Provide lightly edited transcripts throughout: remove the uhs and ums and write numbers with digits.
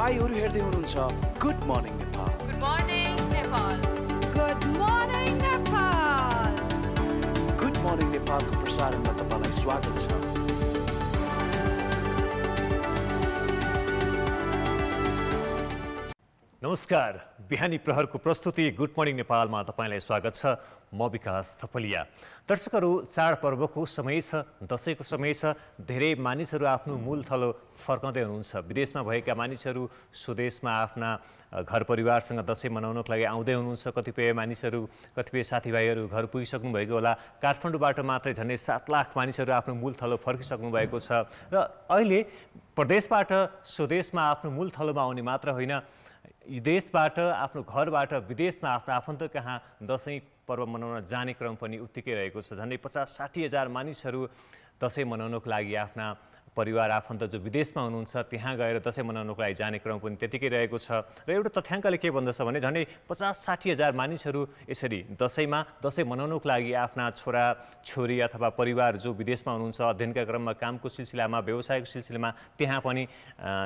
तपाईहरु हेर्दै हुनुहुन्छ good morning Nepal. Good morning Nepal. Good morning Nepal. Good morning नेपालको प्रसारणमा तपाईलाई स्वागत छ। नमस्कार, बिहानी प्रहरको प्रस्तुति गुड मर्निङ नेपालमा तपाईलाई स्वागत छ। म विकास थपलिया। दर्शकहरू, चाडपर्वको समय छ, दशैंको समय छ। धेरै मानिसहरू आफ्नो मूल थलो फर्काउँदै हुनुहुन्छ। विदेशमा भएका मानिसहरू स्वदेशमा आफ्ना घर परिवारसँग दशैं मनाउनको लागि आउँदै हुनुहुन्छ। कतिपय मानिसहरू, कतिपय साथीभाइहरू घर पुगिसक्नु भएको होला। काठमाडौँबाट मात्रै झन्डै 7 लाख मानिसहरू आफ्नो मूल थलो फर्किसक्नु भएको छ र अहिले प्रदेशबाट स्वदेशमा आफ्नो मूल थलोमा आउने मात्र होइन, देशबाट आफ्नो घरबाट विदेशमा आफ्नो आफन्त कहाँ दशैं पर्व मनाउन जाने क्रम पनि उत्तिकै रहेको छ। झन्डै 50-60 हजार मानिसहरू दशैं मनाउनको लागि आफ्ना परिवार आफन्त जो विदेशमा हुनुहुन्छ त्यहाँ गएर दशैं मनाउनको लागि जाने क्रम पनि त्यतिकै रहेको छ। र एउटा तथ्याङ्कले के भन्दछ भने झन्डै 50-60 हजार मानिसहरू यसरी दशैंमा दशैं मनाउनको लागि आफ्ना छोरा छोरी अथवा परिवार जो विदेशमा हुनुहुन्छ अध्ययनका क्रममा, कामको सिलसिलामा, व्यवसायको सिलसिलामा त्यहाँ पनि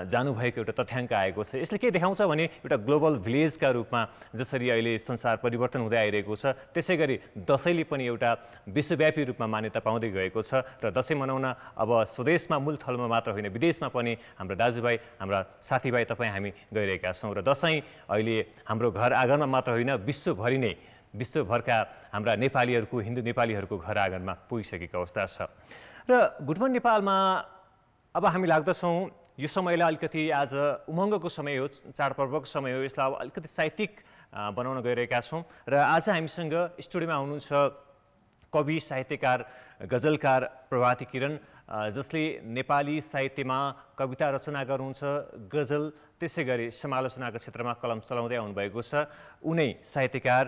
जानुभएको एउटा तथ्याङ्क आएको छ। यसले के देखाउँछ भने एउटा ग्लोबल भिलेजका रूपमा जसरी अहिले संसार परिवर्तन हुँदै आइरहेको छ, त्यसै गरी दशैंले पनि एउटा विश्वव्यापी रूपमा मान्यता पाउँदै गएको छ र दशैं मनाउन अब स्वदेशमा मूल थलोमा मात्र होइन, विदेशमा पनि हाम्रा दाजुभाइ, हाम्रा साथीभाइ तपाईँ हामी गइरहेका छौँ। र दशैं अहिले हाम्रो घर आँगनमा मात्र होइन, विश्वभरि नै, विश्वभरका हाम्रा नेपालीहरूको, हिन्दू नेपालीहरूको घर आँगनमा पुगिसकेको अवस्था छ। र गुड मर्निङ नेपालमा अब हामी लाग्दछौँ यो समयलाई अलिकति आज उमङ्गको समय हो, चाडपर्वको समय हो, यसलाई अब अलिकति साहित्यिक बनाउन गइरहेका छौँ। र आज हामीसँग स्टुडियोमा हुनुहुन्छ कवि, साहित्यकार, गजलकार प्रभाती किरण, जसले नेपाली साहित्यमा कविता रचना गर्नुहुन्छ, गजल, त्यसै गरी समालोचनाको क्षेत्रमा कलम चलाउँदै आउनुभएको छ। उनै साहित्यकार,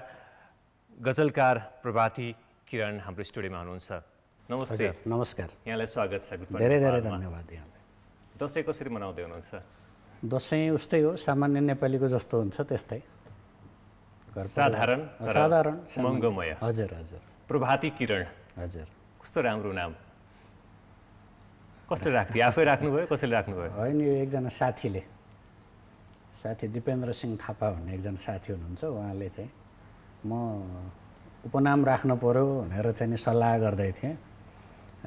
गजलकार प्रभाती किरण हाम्रो स्टुडियोमा हुनुहुन्छ। नमस्ते। नमस्कार। यहाँलाई स्वागत छ। धेरै धेरै धन्यवाद यहाँलाई। दशैं कसरी मनाउँदै हुनुहुन्छ? दशैं उस्तै हो, सामान्य नेपालीको जस्तो हुन्छ त्यस्तै, साधारण साधारण उमङ्गमय। हजुर हजुर। प्रभाती किरण, हजुर, कस्तो राम्रो नाम। कसले राख्थ्यो? आफै राख्नुभयो, कसैले राख्नुभयो? होइन, यो एकजना साथी दिपेन्द्र सिंह थापा भन्ने एकजना साथी हुनुहुन्छ, उहाँले चाहिँ म उपनाम राख्नु पर्यो भनेर चाहिँ नि सल्लाह गर्दै थिएँ।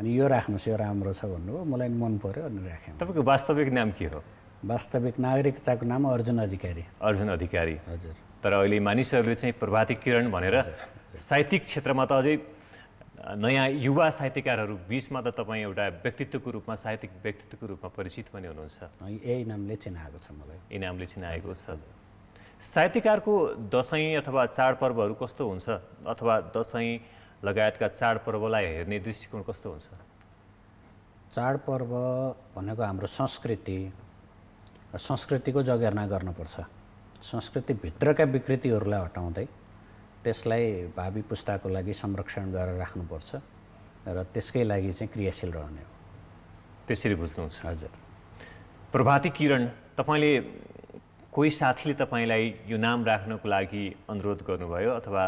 अनि यो राख्नुहोस्, यो राम्रो छ भन्नुभयो, मलाई मन पर्यो अनि राखेँ। तपाईँको वास्तविक नाम के हो? वास्तविक नागरिकताको नाम अर्जुन अधिकारी। अर्जुन अधिकारी। हजुर। तर अहिले मानिसहरूले चाहिँ प्रभाती किरण भनेर साहित्यिक क्षेत्रमा त अझै नयाँ युवा साहित्यकारहरू बिचमा त तपाईँ एउटा व्यक्तित्वको रूपमा, साहित्यिक व्यक्तित्वको रूपमा परिचित पनि हुनुहुन्छ। यही नामले चिनाएको छ मलाई। यही नामले चिनाएको छ। साहित्यकारको दशैं अथवा चाडपर्वहरू कस्तो हुन्छ, अथवा दशैं लगायतका चाडपर्वलाई हेर्ने दृष्टिकोण कस्तो हुन्छ? चाडपर्व भनेको हाम्रो संस्कृतिको जगेर्ना गर्नुपर्छ। संस्कृतिभित्रका विकृतिहरूलाई हटाउँदै त्यसलाई भावी पुस्ताको लागि संरक्षण गरेर राख्नुपर्छ र त्यसकै लागि चाहिँ क्रियाशील रहने हो। त्यसरी बुझ्नुहुन्छ? हजुर। प्रभाती किरण, तपाईँले कोही साथीले तपाईँलाई यो नाम राख्नको लागि अनुरोध गर्नुभयो अथवा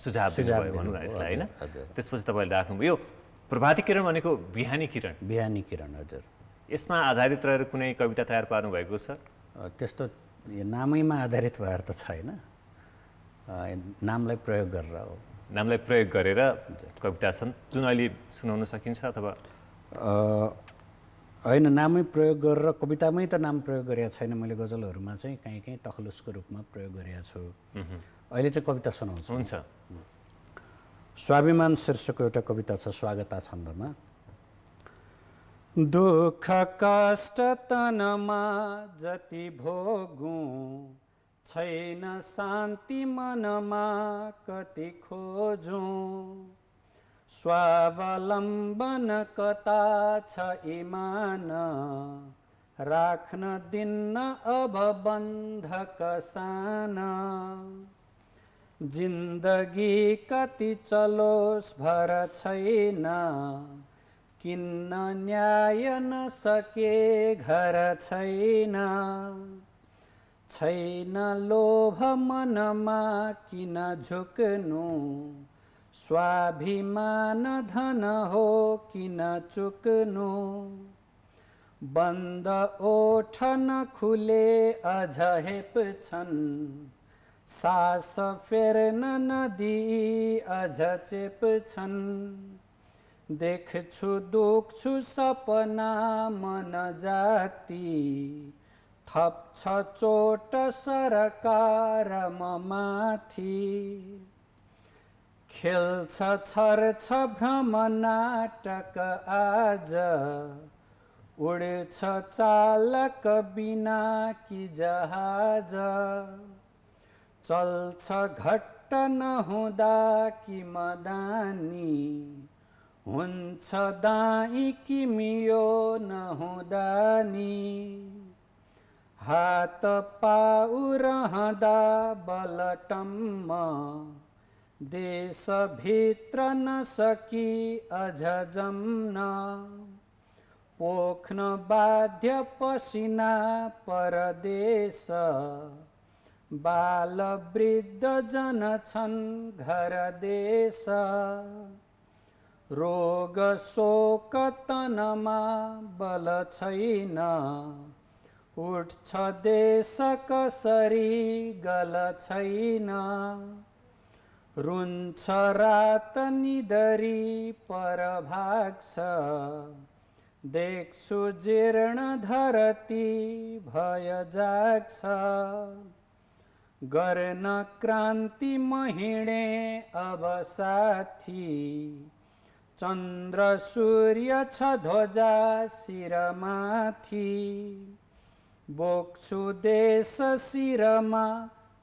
सुझाव दिनुभयो भनौँ न यसलाई, होइन? त्यसपछि तपाईँले राख्नुभयो। प्रभाती किरण भनेको बिहानी किरण। बिहानी किरण, हजुर। यसमा आधारित रहेर कुनै कविता तयार पार्नु भएको छ? त्यस्तो नामैमा आधारित भएर त छैन, नामलाई प्रयोग गरेर हो। नामलाई प्रयोग गरेर कविता छन् जुन अहिले सुनाउन सकिन्छ अथवा? होइन, नामै प्रयोग गरेर कवितामै त नाम प्रयोग गरेको छैन मैले। गजलहरूमा चाहिँ कहीँ तखलुसको रूपमा प्रयोग गरेको छु। अहिले चाहिँ कविता सुनाउँछु। हुन्छ। स्वाभिमान शीर्षकको एउटा कविता छ, स्वागता छन्दमा। दुःख कष्ट तनमा जति भोगौँ, छैन शान्ति मनमा कति खोजौँ। स्वावलम्बन कता छ इमान, राख्न दिन्न अब बन्धक साना। जिन्दगी कति चलोस् भर छैन, किन्न न्याय नसके घर छैन। छैन लोभ मनमा किन झुक्नु, स्वाभिमान धन हो किन चुक्नु। बन्द ओठ नखुले अझ हेप्छन् सास फेर्न नदिई अझ चेप्छन् देख्छु दुख्छु सपना मन जाति थप्छ चोट सरकार म माथि खेल्छ छर्छ भ्रम नाटक आज उड्छ चालक बिना कि जहाज चल्छ घट्ट नहुँदा कि मदानी हुन्छ दाई कि मियो नहुँदा नि हात पाउ रहँदा बलटम्म देशभित्र नसकी अझ जम्न पोख्न बाध्य पसिना परदेश बाल वृद्ध जन छन् घर देश रोग शोक तनमा बल छैन उठ्छ देश कसरी गल छैन रुन्छ रात निदरी पर भाग्छ देख्छु जीर्ण धरती भय जाग्छ गर्न क्रान्ति महिणे अब साथी चन्द्र सूर्य छ ध्वजा शिरमाथि बोक्छु देश शिरमा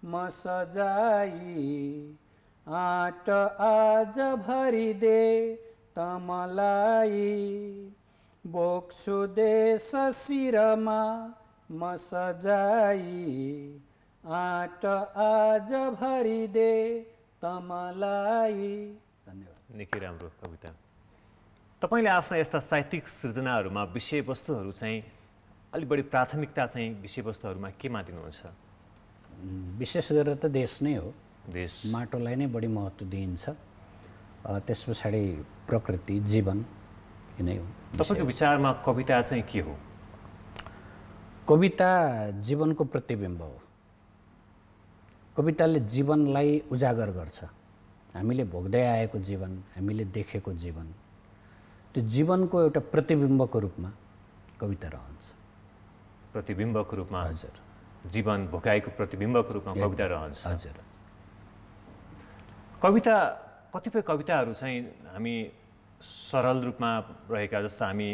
म सजाई आँट आज भरिदे तमलाई बोक्छु देश शिरमा म सजाई आँट आज भरिदे तमलाई। धन्यवाद। निकै राम्रो कविता। तपाईले आफ्ना यस्ता साहित्यिक सृजनाहरूमा विषयवस्तुहरू चाहिँ अलि बढी प्राथमिकता चाहिँ विषयवस्तुहरूमा केमा दिनुहुन्छ? विशेष गरेर त देश नै हो, देश माटोलाई नै बढी महत्त्व दिइन्छ, त्यस पछाडि प्रकृति जीवन यिनै हो। तपाईको विचारमा कविता चाहिँ के हो? कविता जीवनको प्रतिबिम्ब हो। कविताले जीवनलाई उजागर गर्छ। हामीले भोग्दै आएको जीवन, हामीले देखेको जीवन, त्यो जीवनको एउटा प्रतिबिम्बको रूपमा कविता रहन्छ। प्रतिबिम्बको रूपमा? हजुर। जीवन भोगाएको प्रतिबिम्बको रूपमा कविता रहन्छ। हजुर। कविता, कतिपय कविताहरू चाहिँ हामी सरल रूपमा रहेका, जस्तो हामी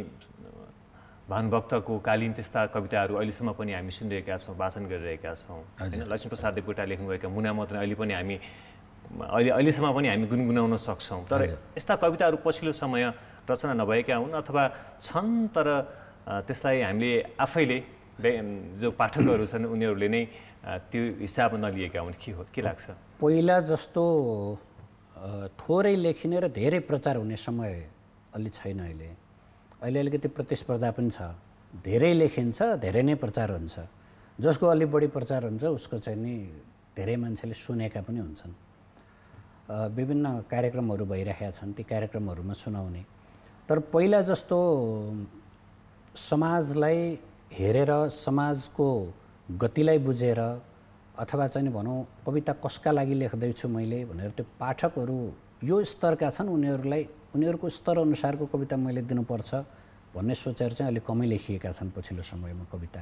भानुभक्तको कालीन त्यस्ता कविताहरू अहिलेसम्म पनि हामी सुनिरहेका छौँ, वाचन गरिरहेका छौँ हैन। लक्ष्मीप्रसाद देवकोटा लेख्नुभएका मुना मदन अहिले पनि हामी अहिलेसम्म पनि हामी गुनगुनाउन सक्छौँ। तर यस्ता कविताहरू पछिल्लो समय रचना नभएका हुन् अथवा छन्, तर त्यसलाई हामीले आफैले जो पाठकहरू छन् उनीहरूले नै त्यो हिसाबमा नलिएका हुन्। के लाग्छ? पहिला जस्तो थोरै लेखिने र धेरै प्रचार हुने समय अलि छैन। अहिले अलिकति प्रतिस्पर्धा पनि छ। धेरै लेखिन्छ, धेरै नै प्रचार हुन्छ। जसको अलि बढी प्रचार हुन्छ उसको चाहिँ नि धेरै मान्छेले सुनेका पनि हुन्छन्। विभिन्न कार्यक्रमहरू भइरहेका छन्, ती कार्यक्रमहरूमा सुनाउने। तर पहिला जस्तो समाजलाई हेरेर, समाजको गतिलाई बुझेर, अथवा चाहिँ भनौँ कविता कसका लागि लेख्दैछु मैले भनेर त्यो पाठकहरू यो स्तरका छन्, उनीहरूको स्तर अनुसारको कविता मैले दिनुपर्छ भन्ने सोचेर चाहिँ अलिक कमै लेखिएका छन् पछिल्लो समयमा कविता।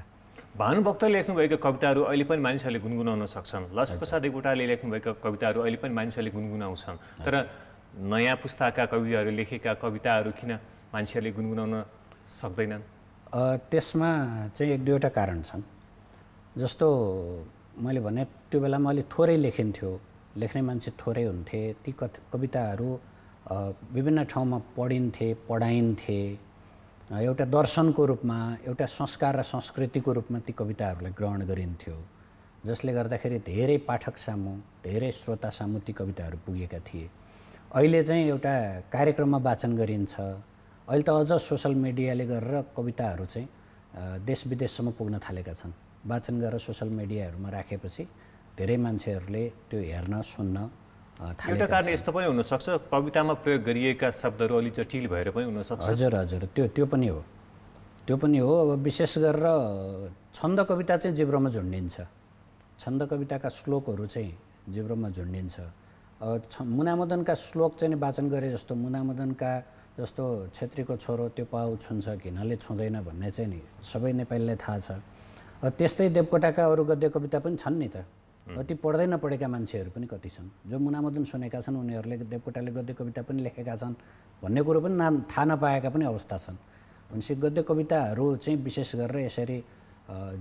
भानुभक्तले लेख्नुभएका कविताहरू अहिले पनि मानिसहरूले गुनगुनाउन सक्छन्। लक्ष्मीप्रसाद देवकोटाले लेख्नुभएका कविताहरू अहिले पनि मानिसहरूले गुनगुनाउँछन्। तर नयाँ पुस्ताका कविहरू लेखेका कविताहरू किन मान्छेहरूले गुनगुनाउन सक्दैनन्? त्यसमा चाहिँ एक दुईवटा कारण छन्। जस्तो मैले भने त्यो बेलामा अलि थोरै लेखिन्थ्यो, लेख्ने मान्छे थोरै हुन्थे। ती कविताहरू विभिन्न ठाउँमा पढिन्थे, पढाइन्थे। एउटा दर्शनको रूपमा, एउटा संस्कार र संस्कृतिको रूपमा ती कविताहरूलाई ग्रहण गरिन्थ्यो, जसले गर्दाखेरि धेरै पाठक सामु, धेरै श्रोता सामु ती कविताहरू पुगेका थिए। अहिले चाहिँ एउटा कार्यक्रममा वाचन गरिन्छ। अहिले त अझ सोसल मिडियाले गरेर कविताहरू चाहिँ देश विदेशसम्म पुग्न थालेका छन्। वाचन गरेर सोसल मिडियाहरूमा राखेपछि धेरै मान्छेहरूले त्यो हेर्न सुन्न थालेका छन्। एउटा कारण यस्तो पनि हुनसक्छ, कवितामा प्रयोग गरिएका शब्दहरू अलि जटिल भएर पनि हुनसक्छ। हजुर हजुर, त्यो पनि हो। त्यो पनि हो। अब विशेष गरेर छन्द कविता चाहिँ जिब्रोमा झुन्डिन्छ, छन्द कविताका श्लोकहरू चाहिँ जिब्रोमा झुन्डिन्छ। मुनामदनका श्लोक चाहिँ वाचन गरे जस्तो, मुनामदनका जस्तो छेत्रीको छोरो त्यो पाउ छुन्छ घिनले छुँदैन भन्ने चाहिँ नि सबै नेपालीलाई थाहा छ। त्यस्तै देवकोटाका अरू गद्य कविता पनि छन् नि त, ती पढ्दै नपढेका मान्छेहरू पनि कति छन् जो मुनामदन सुनेका छन्, उनीहरूले देवकोटाले गद्य कविता पनि लेखेका छन् भन्ने कुरो पनि थाहा नपाएका पनि अवस्था छन्। भनेपछि गद्य कविताहरू चाहिँ विशेष गरेर यसरी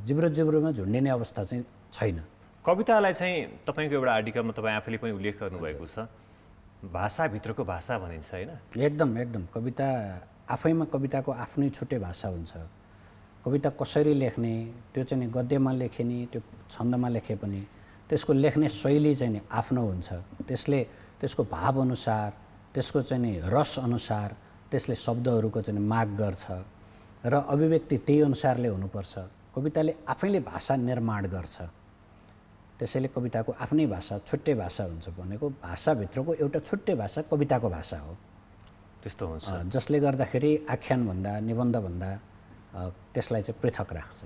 जिब्रोमा झुन्डिने अवस्था चाहिँ छैन। कवितालाई चाहिँ तपाईँको एउटा आर्टिकलमा तपाईँ आफैले पनि उल्लेख गर्नुभएको छ, भाषाभित्रको भाषा भनिन्छ होइन? एकदम कविता आफैमा कविताको आफ्नै छुट्टै भाषा हुन्छ। कविता कसरी लेख्ने त्यो चाहिँ नि गद्यमा लेखे नि त्यो छन्दमा लेखे पनि त्यसको लेख्ने शैली चाहिँ नि आफ्नो हुन्छ। त्यसको भावअनुसार, त्यसको चाहिँ नि रस अनुसार त्यसले शब्दहरूको चाहिँ माग गर्छ र अभिव्यक्ति त्यही अनुसारले हुनुपर्छ। कविताले आफैले भाषा निर्माण गर्छ, त्यसैले कविताको आफ्नै भाषा छुट्टै भाषा हुन्छ। भनेको भाषाभित्रको एउटा छुट्टै भाषा कविताको भाषा हो। त्यस्तो हुन्छ जसले गर्दाखेरि आख्यानभन्दा निबन्धभन्दा त्यसलाई चाहिँ पृथक राख्छ।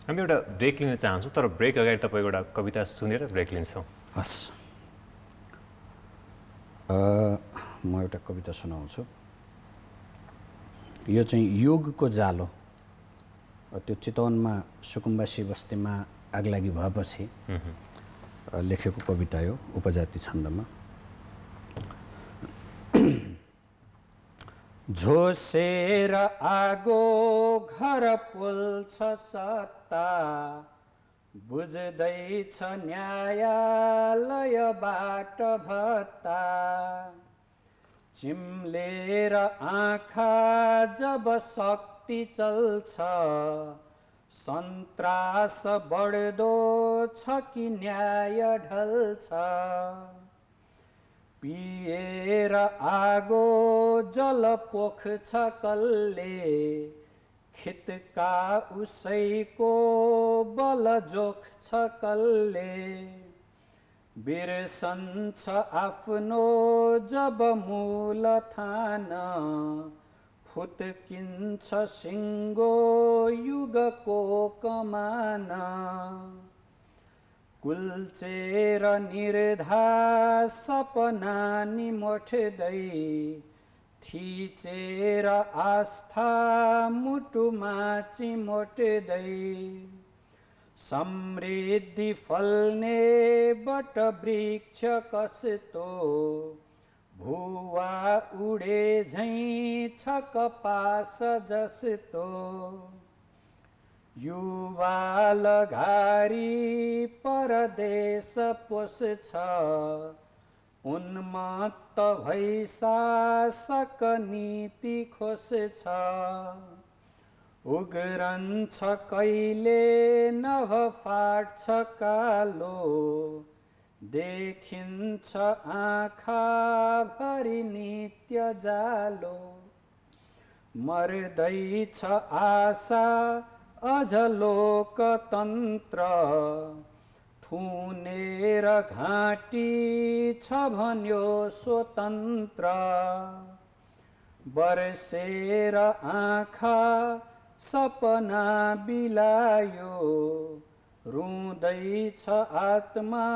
हामी एउटा ब्रेक लिन चाहन्छौँ, तर ब्रेक अगाडि तपाईँ एउटा कविता सुनेर ब्रेक लिन्छौँ। हस्, म एउटा कविता सुनाउँछु। यो चाहिँ युगको जालो, त्यो चितवनमा सुकुम्बासी बस्तीमा आगलागी भएपछि लेखेको कविता हो, उपजाति छन्दमा। झोसेर आगो घर पोल्छ सत्ता, बुझ्दैछ न्यायालयबाट भत्ता, चिम्लेर आँखा जब शक्ति चल्छ, सन्त्रास बढ्दो छ कि न्याय ढल्छ, पिएर आगो जल पोख्छ कसले, खितका उसैको बल जोख्छ कसले, बिर्सन्छ आफ्नो जब मूल थान, फुत्किन्छ सिङ्गो युगको कमान, कुल्चेर निर्धा सपना निमोठ्दै, थिचेर आस्था मुटुमा चिमोट्दै, समृद्धि फल्ने बट वृक्ष कस्तो, भुवा उडे झैँ छ कपास जस्तो, युवा लगारी परदेश पोस्छ, उन्मत्त भई शासक नीति खोस्छ, उग्रन्छ कहिले नभ फाट्छ कालो, देखिन्छ आँखा भरि नित्य जालो, मर्दैछ आशा अझ लोकतन्त्र, थुनेर घाँटी छ भन्यो स्वतन्त्र, बर्सेर आँखा सपना बिलायो, रुँदैछ आत्मा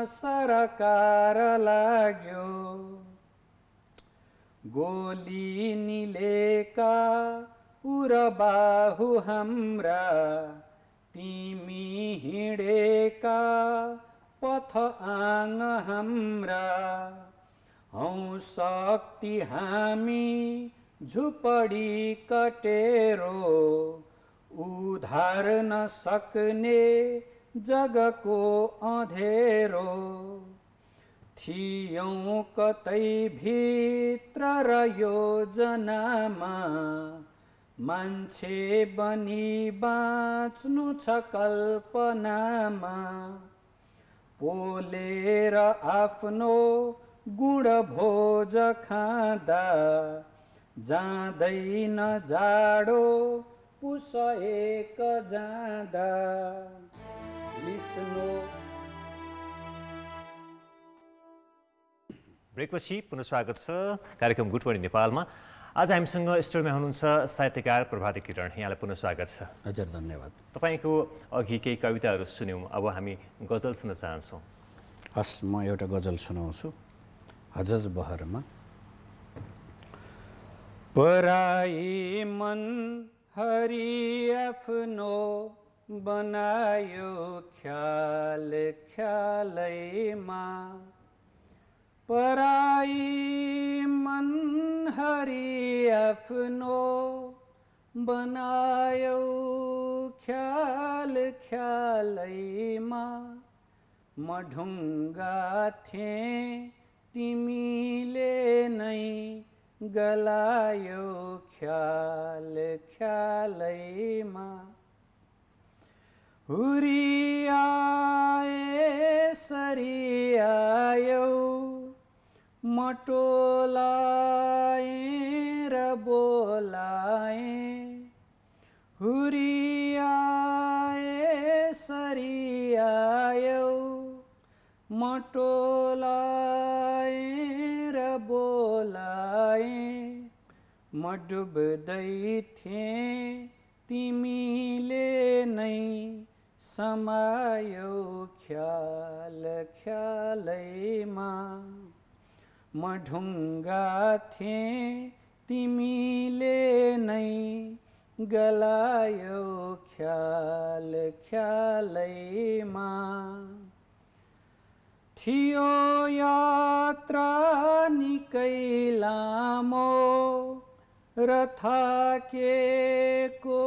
सरकार लाग्यो, गोली निलेका उरबाहु हाम्रा, तिमी हिँडेका पथ आङ हाम्रा, हौ शक्ति हामी झुपडी कटेरो, उधार नसक्ने जगको अँधेरो, थियौँ कतै भित्र र योजनामा, मान्छे बनी बाँच्नु छ कल्पनामा, पोलेर आफ्नो गुण भोज खाँदा, जाँदैन जाडो पुस एक जाँदा, लिस्नो। ब्रेकपछि पुनः स्वागत छ कार्यक्रम गुड मर्निङ नेपालमा। आज हामीसँग स्टुडियोमा हुनुहुन्छ साहित्यकार प्रभाती किरण, यहाँलाई पुनः स्वागत छ। हजुर धन्यवाद। तपाईँको अघि केही कविताहरू सुन्यौँ, अब हामी गजल सुन्न चाहन्छौँ। हस्, म एउटा गजल सुनाउँछु। हजज बहरमा। पराई मन हरि आफ्नो बनायो ख्याल ख्यालैमा, पराई मन हरि आफ्नो बनायो ख्याल ख्यालैमा, म ढुङ्गा थिएँ तिमीले नै गलायो ख्याल ख्यालैमा, हुरियाए सरियायौ मटोलाएँ र बोलाएँ, हुरियाए सरियायौ मटोलाएँ र बोलाएँ, म डुब्दै थिएँ तिमीले नै समायो ख्याल ख्यालैमा, म ढुङ्गा थिएँ तिमीले नै गलायो ख्याल ख्यालैमा, थियो यात्रा निकै लामो र थाकेको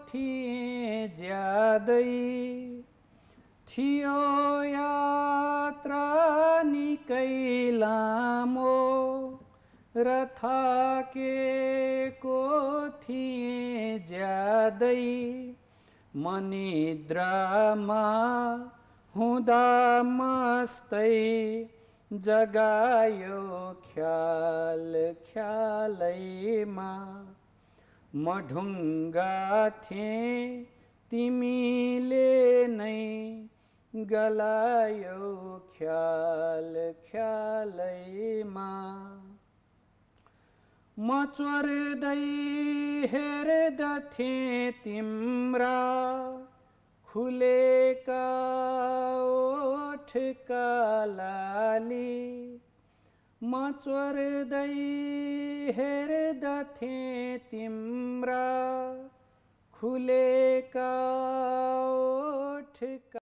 थिएँ ज्यादै, थियो यात्रा निकै लामो र थाकेको थिएँ ज्यादै, म निद्रामा हुँदा मस्तै जगायो ख्याल ख्यालैमा, म ढुङ्गा थिएँ तिमीले नै गलायो ख्याल ख्यालैमा, म चोर्दै हेर्दथेँ तिम्रा खुलेका ओठका लाली, म चोर्दै हेर्दथेँ तिम्रा खुलेका ओठका